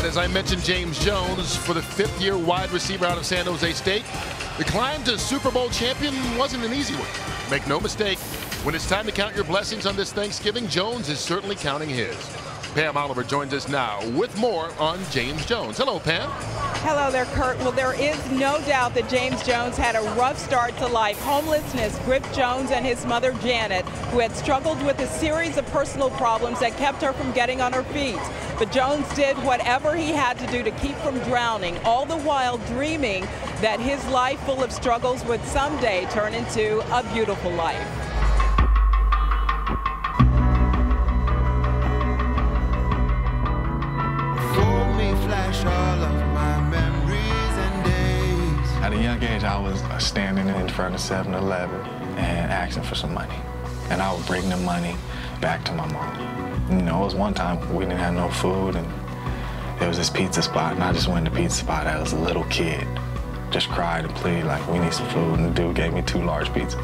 as I mentioned, James Jones, for the 5th-year wide receiver out of San Jose State, the climb to Super Bowl champion wasn't an easy one. Make no mistake, when it's time to count your blessings on this Thanksgiving, Jones is certainly counting his. Pam Oliver joins us now with more on James Jones. Hello, Pam. Hello there, Kurt. Well, there is no doubt that James Jones had a rough start to life. Homelessness gripped Jones and his mother, Janet, who had struggled with a series of personal problems that kept her from getting on her feet. But Jones did whatever he had to do to keep from drowning, all the while dreaming that his life full of struggles would someday turn into a beautiful life. At a young age, I was standing in front of 7-Eleven and asking for some money. And I would bring the money back to my mom. You know, it was one time we didn't have no food, and there was this pizza spot, and I just went to the pizza spot as a little kid. Just cried and pleaded, like, we need some food, and the dude gave me 2 large pizzas.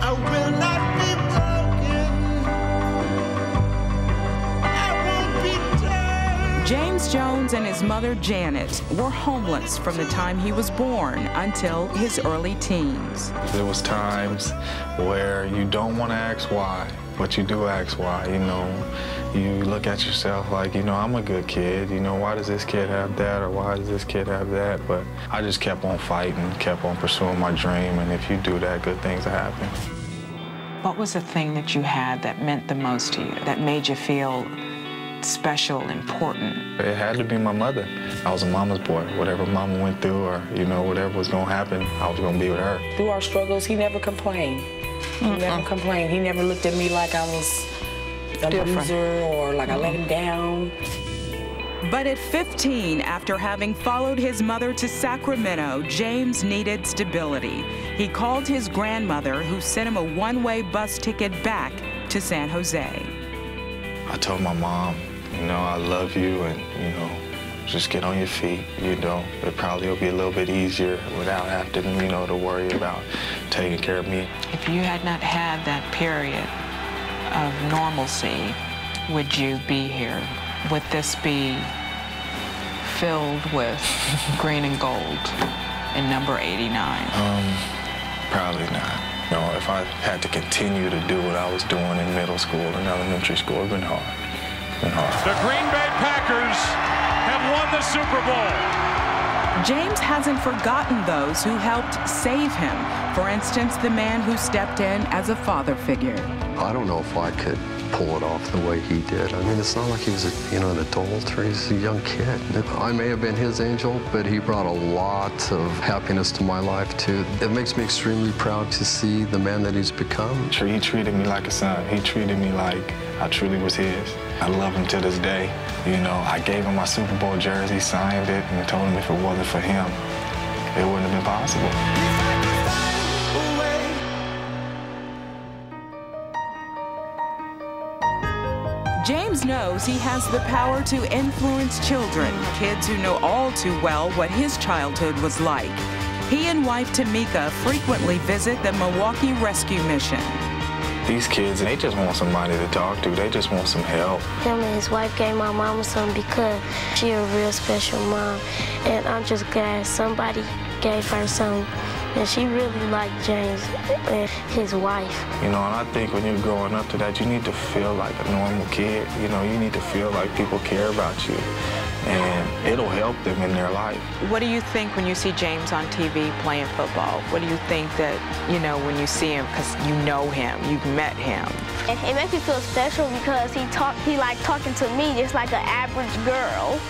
I will not be James Jones and his mother, Janet, were homeless from the time he was born until his early teens. There was times where you don't want to ask why, but you do ask why, you know. You look at yourself like, you know, I'm a good kid. You know, why does this kid have that, or why does this kid have that? But I just kept on fighting, kept on pursuing my dream, and if you do that, good things will happen. What was the thing that you had that meant the most to you, that made you feel special, important? It had to be my mother. I was a mama's boy. Whatever mama went through, or, you know, whatever was going to happen, I was going to be with her. Through our struggles, he never complained. He never complained. He never looked at me like I was a loser or like I let him down. But at 15, after having followed his mother to Sacramento, James needed stability. He called his grandmother, who sent him a one-way bus ticket back to San Jose. I told my mom, you know, I love you, and, you know, just get on your feet, you know. It probably will be a little bit easier without having, you know, to worry about taking care of me. If you had not had that period of normalcy, would you be here? Would this be filled with green and gold in number 89? Probably not. You know, if I had to continue to do what I was doing in middle school and elementary school, it would have been hard. The Green Bay Packers have won the Super Bowl. James hasn't forgotten those who helped save him. For instance, the man who stepped in as a father figure. I don't know if I could pull it off the way he did. I mean, it's not like he was, an adult, or he's a young kid. I may have been his angel, but he brought a lot of happiness to my life, too. It makes me extremely proud to see the man that he's become. He treated me like a son. He treated me like I truly was his. I love him to this day. You know, I gave him my Super Bowl jersey, signed it, and told him if it wasn't for him, it wouldn't have been possible. James knows he has the power to influence children, kids who know all too well what his childhood was like. He and wife Tamika frequently visit the Milwaukee Rescue Mission. These kids, they just want somebody to talk to. They just want some help. Him and his wife gave my mama some because she a real special mom. And I'm just glad somebody gave her some. And she really liked James and his wife. You know, and I think when you're growing up to that, you need to feel like a normal kid. You know, you need to feel like people care about you. And it'll help them in their life. What do you think when you see James on TV playing football? What do you think that, when you see him, because you know him, you've met him? It makes me feel special because he like talking to me just like an average girl.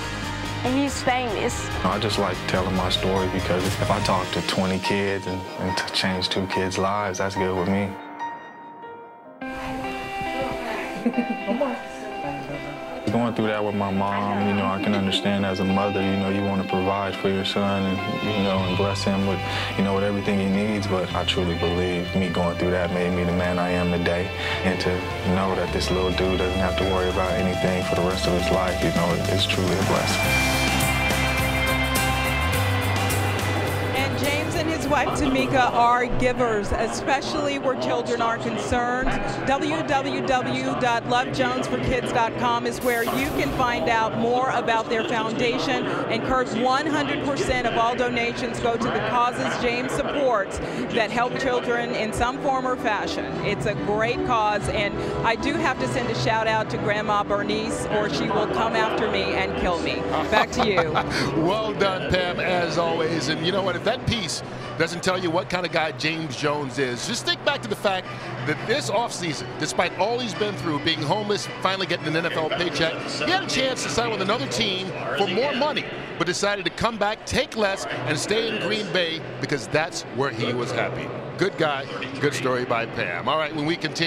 And he's famous. I just like telling my story because if I talk to 20 kids and to change 2 kids' lives, that's good with me. Going through that with my mom, I can understand as a mother, you want to provide for your son and, and bless him with, with everything he needs. But I truly believe me going through that made me the man I am today. And to know that this little dude doesn't have to worry about anything for the rest of his life, it's truly a blessing. And James and his wife, Tamika, are givers, especially where children are concerned. www.lovejonesforkids.com is where you can find out more about their foundation. And Kurt, 100% of all donations go to the causes James supports that help children in some form or fashion. It's a great cause, and I do have to send a shout out to Grandma Bernice, or she will come after me and kill me. Back to you. Well done, Pam, as always. And you know what? If that piece doesn't tell you what kind of guy James Jones is, just think back to the fact that this offseason, despite all he's been through, being homeless, finally getting an NFL paycheck, he had a chance to sign with another team for more money, but decided to come back, take less, and stay in Green Bay because that's where he was happy. Good guy, good story by Pam. All right, when we continue.